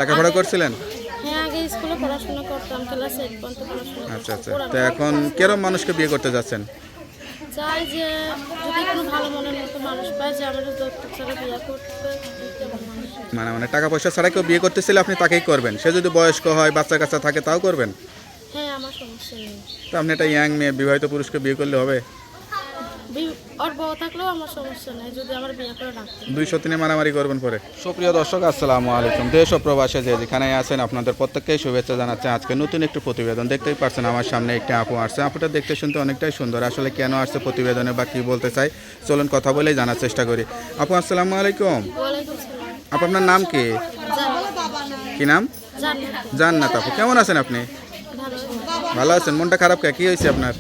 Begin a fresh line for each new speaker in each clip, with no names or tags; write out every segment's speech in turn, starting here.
লেখাপড়া করছিলেন?
হ্যাঁ, আগে স্কুলে পড়াশোনা করতাম, ক্লাস 8 পর্যন্ত পড়াশোনা
আচ্ছা আচ্ছা।
করতাম।
তো এখন কিরম মানুষকে বিয়ে করতে যাচ্ছেন?
চাই যে যদি কোনো ভালো মনের মতো মানুষ পায় যে আমার যৌতুক ছাড়া বিয়ে করতে তেমন মানুষ।
মানে টাকা পয়সা ছাড়া কেউ বিয়ে করতেছিলে আপনি তাকেই করবেন, সে যদি বয়স্ক হয় বাচ্চা কাচ্চা থাকে তাও করবেন?
হ্যাঁ, আমার সমস্যা নেই।
তো আপনি একটা ইয়াং মেয়ে বিবাহিত পুরুষকে বিয়ে করলে হবে?
ওর বউ থাকলেও আমার সমস্যা নেই যদি আমার বিয়ে করে রাখতে।
203 মারামারি করবেন পরে। সুপ্রিয় দর্শক, আসসালামু আলাইকুম। দেশ ও প্রবাসে যে যেখানে আছেন আপনাদের প্রত্যেককেই শুভেচ্ছা জানাচ্ছি। আজকে নতুন একটি প্রতিবেদন দেখতেই পাচ্ছেন, আমার সামনে একটি আপু আসছে। আপুটা দেখতে শুনতে অনেকটাই সুন্দর। আসলে কেন আসছে প্রতিবেদনে বা কী বলতে চাই চলুন কথা বলেই জানার চেষ্টা করি। আপু আসসালামু আলাইকুম।
ওয়ালাইকুম সালাম।
আপু আপনার নাম কি? কি নাম?
জান্নাত।
জান্নাত। আপু কেমন আছেন আপনি?
ভালো।
ভালো আছেন? মনটা খারাপ কে? কী হয়েছে আপনার?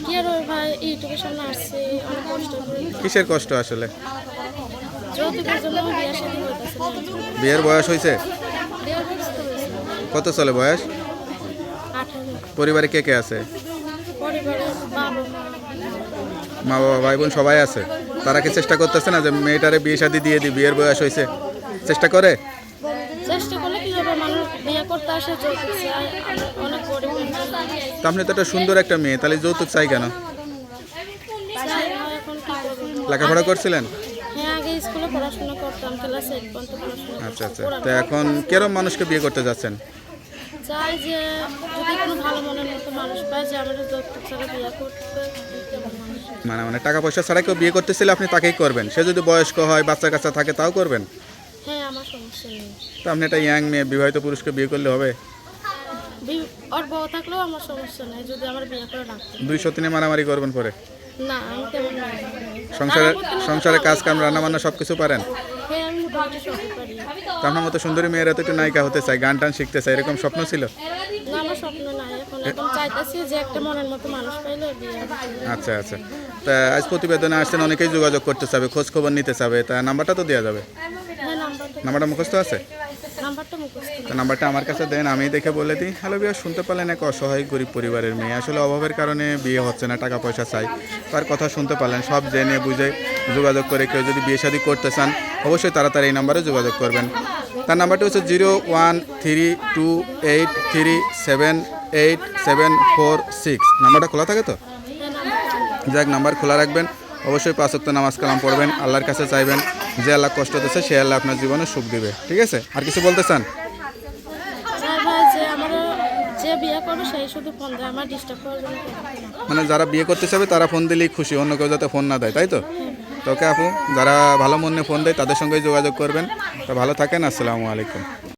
কি আর ওই ভাই ইউটিউবের সামনে আসছে, অনেক কষ্ট করে।
কিসের কষ্ট আসলে?
যৌতুকের জন্য বিয়ে শাদী হইতেছে না।
বিয়ের বয়স হয়েছে?
বিয়ের ব্যস্ত হয়েছে।
কত চলে বয়স?
18।
পরিবারে কে কে আছে?
পরিবারের বাবা মা।
মা বাবা ভাই বোন সবাই আছে? তারা কি চেষ্টা করতেছে না যে মেয়েটারে বিয়ে শাদী দিয়ে দিই, বিয়ের বয়স হয়েছে? চেষ্টা করে?
চেষ্টা করলে কি হবে, মানুষ বিয়ে করতে আসে যৌতুক চায়, অনেক গরিব মানুষ।
তা আপনি তো একটা সুন্দর একটা মেয়ে, তাহলে যৌতুক চাই কেন?
চায় না, এখন কি করবো।
লেখাপড়া করছিলেন?
হ্যাঁ, আগে স্কুলে পড়াশোনা করতাম, ক্লাস 8 পর্যন্ত পড়াশোনা
আচ্ছা আচ্ছা।
করতাম।
তো এখন কিরম মানুষকে বিয়ে করতে যাচ্ছেন?
চাই যে যদি কোনো ভালো মনের মতো মানুষ পায় যে আমার যৌতুক ছাড়া বিয়ে করতে তেমন মানুষ।
মানে টাকা পয়সা ছাড়া কেউ বিয়ে করতেছিলে আপনি তাকেই করবেন, সে যদি বয়স্ক হয় বাচ্চা কাচ্চা থাকে তাও করবেন?
হ্যাঁ, আমার সমস্যা নেই।
তো আপনি একটা ইয়াং মেয়ে বিবাহিত পুরুষকে বিয়ে করলে হবে?
ওর বউ থাকলেও আমার সমস্যা নেই যদি আমার বিয়ে করে রাখতে।
203 মারামারি করবেন পরে?
না, আমি তেমন না।
সংসারে কাজ কাম রান্না বান্না সব কিছু পারেন?
হ্যাঁ, আমি মোটামুটি সবই পারি।
তো আপনার মতো সুন্দরী মেয়েরা তো একটু নায়িকা হতে চায়, গান টান শিখতে চায়, এরকম স্বপ্ন ছিল?
না, আমার স্বপ্ন নাই এখন। এখন চাইতেছি যে একটা মনের মতো মানুষ পাইলে বিয়ে হবে।
আচ্ছা আচ্ছা। তা আজ প্রতিবেদনে আসছেন, অনেকেই যোগাযোগ করতে চাবে, খোঁজ খবর নিতে চাবে, তা নাম্বারটা তো দেওয়া যাবে?
হ্যাঁ,
নাম্বারটা মুখস্থ আছে?
নাম্বারটা মুখস্থ।
তো নাম্বারটা আমার কাছে দেন, আমি দেখে বলে দিই। হ্যালো বিয়া, শুনতে পারলেন এক অসহায় গরিব পরিবারের মেয়ে, আসলে অভাবের কারণে বিয়ে হচ্ছে না, টাকা পয়সা চাই। তার কথা শুনতে পারলেন, সব জেনে বুঝে যোগাযোগ করে কেউ যদি বিয়ে শাদী করতে চান অবশ্যই তাড়াতাড়ি এই নাম্বারে যোগাযোগ করবেন। তার নাম্বারটি হচ্ছে 0132878746। নাম্বারটা খোলা থাকে তো? যাক, নাম্বার খোলা রাখবেন। অবশ্যই 5 ওয়াক্ত নামাজ কালাম পড়বেন, আল্লাহর কাছে চাইবেন যে আল্লাহ কষ্ট দিচ্ছে সে আল্লাহ আপনার জীবনে সুখ দিবে। ঠিক আছে? আর কিছু বলতে চান?
চাই ভাই যে আমার যে বিয়ে করবে সেই শুধু ফোন দেয়, আমার ডিস্টার্ব করার জন্য কেউ থাকে না।
মানে যারা বিয়ে করতে চাবে তারা ফোন দিলেই খুশি, অন্য কেউ যাতে ফোন না দেয়, তাই তো? তো ওকে আপু, যারা ভালো মনে ফোন দেয় তাদের সঙ্গেই যোগাযোগ করবেন। তো ভালো থাকেন, আসসালামু আলাইকুম।